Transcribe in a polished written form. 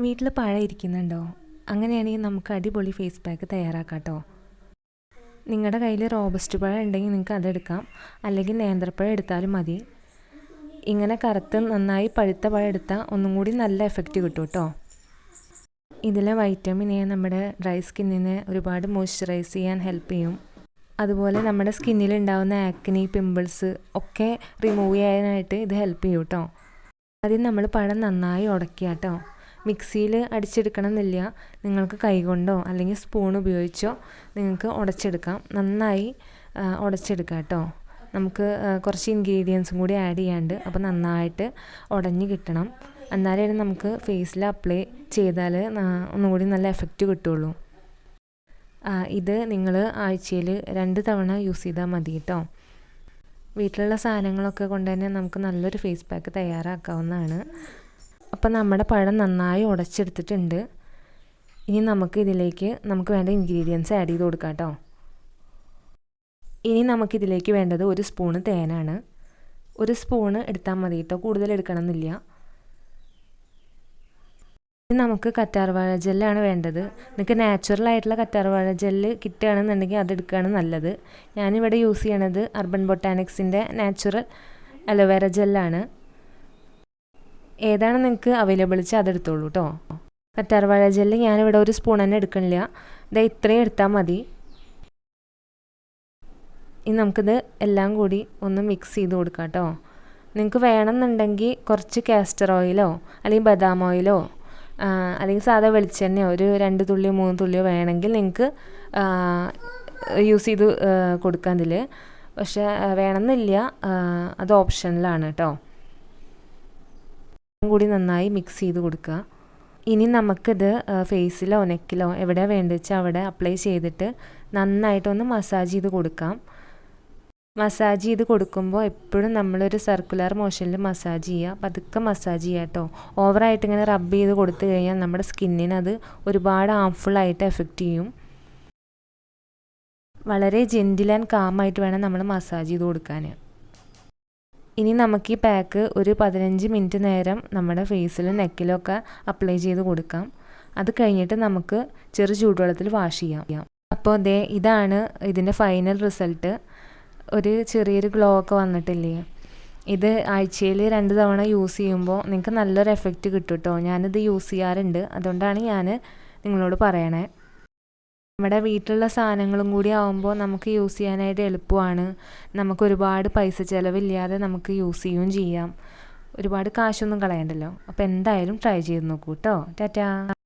വീട്ടിൽ പഴം ഇരിക്കുന്നുണ്ടോ? അങ്ങനെയാണെങ്കിൽ നമുക്ക് അടിപൊളി ഫേസ് പാക്ക് തയ്യാറാക്കാം കേട്ടോ. നിങ്ങളുടെ കയ്യിൽ റോബസ്റ്റ് പഴം ഉണ്ടെങ്കിൽ നിങ്ങൾക്ക് അതെടുക്കാം, അല്ലെങ്കിൽ നേന്ത്രപ്പഴം എടുത്താലും മതി. ഇങ്ങനെ കറുത്ത് നന്നായി പഴുത്ത പഴം എടുത്താൽ ഒന്നും കൂടി നല്ല എഫക്റ്റ് കിട്ടും കേട്ടോ. ഇതിലെ വൈറ്റമിൻ എ നമ്മുടെ ഡ്രൈ സ്കിന്നിനെ ഒരുപാട് മോയ്സ്ചറൈസ് ചെയ്യാൻ ഹെൽപ്പ് ചെയ്യും. അതുപോലെ നമ്മുടെ സ്കിന്നിൽ ഉണ്ടാകുന്ന ആക്നി, പിമ്പിൾസ് ഒക്കെ റിമൂവ് ചെയ്യാനായിട്ട് ഇത് ഹെൽപ്പ് ചെയ്യും കേട്ടോ. ആദ്യം നമ്മൾ പഴം നന്നായി ഉടക്കുക കേട്ടോ. മിക്സിയിൽ അടിച്ചെടുക്കണം എന്നില്ല, നിങ്ങൾക്ക് കൈകൊണ്ടോ അല്ലെങ്കിൽ സ്പൂൺ ഉപയോഗിച്ചോ നിങ്ങൾക്ക് ഉടച്ചെടുക്കാം. നന്നായി ഉടച്ചെടുക്കാം കേട്ടോ. നമുക്ക് കുറച്ച് ഇൻഗ്രീഡിയൻസും കൂടി ആഡ് ചെയ്യാണ്ട്, അപ്പോൾ നന്നായിട്ട് ഉടഞ്ഞ് കിട്ടണം. എന്നാലേ നമുക്ക് ഫേസിൽ അപ്ലൈ ചെയ്താൽ ഒന്നുകൂടി നല്ല എഫക്റ്റ് കിട്ടുള്ളൂ. ഇത് നിങ്ങൾ ആഴ്ചയിൽ 2 തവണ യൂസ് ചെയ്താൽ മതി കേട്ടോ. വീട്ടിലുള്ള സാധനങ്ങളൊക്കെ കൊണ്ട് തന്നെ നമുക്ക് നല്ലൊരു ഫേസ് പാക്ക് തയ്യാറാക്കാവുന്നതാണ്. അപ്പോൾ നമ്മുടെ പഴം നന്നായി ഉടച്ചെടുത്തിട്ടുണ്ട്. ഇനി നമുക്ക് വേണ്ട ഇൻഗ്രീഡിയൻസ് ആഡ് ചെയ്ത് കൊടുക്കാം കേട്ടോ. ഇനി നമുക്കിതിലേക്ക് വേണ്ടത് 1 സ്പൂണ് തേനാണ്. 1 സ്പൂണ് എടുത്താൽ മതി കേട്ടോ, കൂടുതൽ എടുക്കണം എന്നില്ല. ഇനി നമുക്ക് കറ്റാർവാഴ ജെല്ലാണ് വേണ്ടത്. നിങ്ങൾക്ക് നാച്ചുറൽ ആയിട്ടുള്ള കറ്റാർവാഴ ജെല്ല് കിട്ടുകയാണെന്നുണ്ടെങ്കിൽ അതെടുക്കുകയാണ് നല്ലത്. ഞാനിവിടെ യൂസ് ചെയ്യണത് അർബൻ ബൊട്ടാനിക്സിൻ്റെ നാച്ചുറൽ അലോവേര ജെല്ലാണ്. ഏതാണ് നിങ്ങൾക്ക് അവൈലബിൾ വെച്ചാൽ അതെടുത്തോളൂ കേട്ടോ. കറ്റാർവാഴ ജെല്ല് ഞാനിവിടെ 1 സ്പൂൺ തന്നെ എടുക്കണില്ല, ഇത്രയും എടുത്താൽ മതി. ഇനി നമുക്കിത് എല്ലാം കൂടി ഒന്ന് മിക്സ് ചെയ്ത് കൊടുക്കാം കേട്ടോ. നിങ്ങൾക്ക് വേണമെന്നുണ്ടെങ്കിൽ കുറച്ച് കാസ്റ്റർ ഓയിലോ അല്ലെങ്കിൽ ബദാം ഓയിലോ അല്ലെങ്കിൽ സാധാ വെളിച്ചെണ്ണയോ 2 തുള്ളിയോ 3 തുള്ളിയോ വേണമെങ്കിൽ നിങ്ങൾക്ക് യൂസ് ചെയ്ത് കൊടുക്കാം ഇതിൽ. പക്ഷേ വേണമെന്നില്ല, അത് ഓപ്ഷനിലാണ് കേട്ടോ. കൂടി നന്നായി മിക്സ് ചെയ്ത് കൊടുക്കുക. ഇനി നമുക്കിത് ഫേസിലോ നെക്കിലോ എവിടെയാണ് വേണ്ടത് വെച്ചാൽ അവിടെ അപ്ലൈ ചെയ്തിട്ട് നന്നായിട്ടൊന്ന് മസാജ് ചെയ്ത് കൊടുക്കാം. മസാജ് ചെയ്ത് കൊടുക്കുമ്പോൾ എപ്പോഴും നമ്മളൊരു സർക്കുലർ മോഷനിൽ മസാജ് ചെയ്യുക, പതുക്കെ മസാജ് ചെയ്യുക കേട്ടോ. ഓവറായിട്ട് ഇങ്ങനെ റബ്ബ് ചെയ്ത് കൊടുത്തു കഴിഞ്ഞാൽ നമ്മുടെ സ്കിന്നിന് അത് ഒരുപാട് ഹാംഫുള്ളായിട്ട് എഫക്റ്റ് ചെയ്യും. വളരെ ജെൻറ്റിൽ ആൻഡ് കാമായിട്ട് വേണം നമ്മൾ മസാജ് ചെയ്ത് കൊടുക്കാൻ. ഇനി നമുക്ക് ഈ പാക്ക് ഒരു 15 മിനിറ്റ് നേരം നമ്മുടെ ഫേസിലും നെക്കിലൊക്കെ അപ്ലൈ ചെയ്ത് കൊടുക്കാം. അത് കഴിഞ്ഞിട്ട് നമുക്ക് ചൂടുവെള്ളത്തിൽ വാഷ് ചെയ്യാം. അപ്പോൾ ഇതാണ് ഇതിൻ്റെ ഫൈനൽ റിസൾട്ട്. ഒരു ചെറിയൊരു ഗ്ലോ ഒക്കെ വന്നിട്ടില്ലേ? ഇത് ആഴ്ചയിൽ 2 തവണ യൂസ് ചെയ്യുമ്പോൾ നിങ്ങൾക്ക് നല്ലൊരു എഫക്റ്റ് കിട്ടും കേട്ടോ. ഞാനിത് യൂസ് ചെയ്യാറുണ്ട്, അതുകൊണ്ടാണ് ഞാൻ നിങ്ങളോട് പറയണേ. നമ്മുടെ വീട്ടിലുള്ള സാധനങ്ങളും കൂടി ആകുമ്പോൾ നമുക്ക് യൂസ് ചെയ്യാനായിട്ട് എളുപ്പമാണ്. നമുക്ക് ഒരുപാട് പൈസ ചിലവില്ലാതെ നമുക്ക് യൂസ് ചെയ്യുകയും ചെയ്യാം. ഒരുപാട് കാശൊന്നും കളയണ്ടല്ലോ. അപ്പോൾ എന്തായാലും ട്രൈ ചെയ്ത് നോക്കൂ കേട്ടോ. ടാറ്റാ.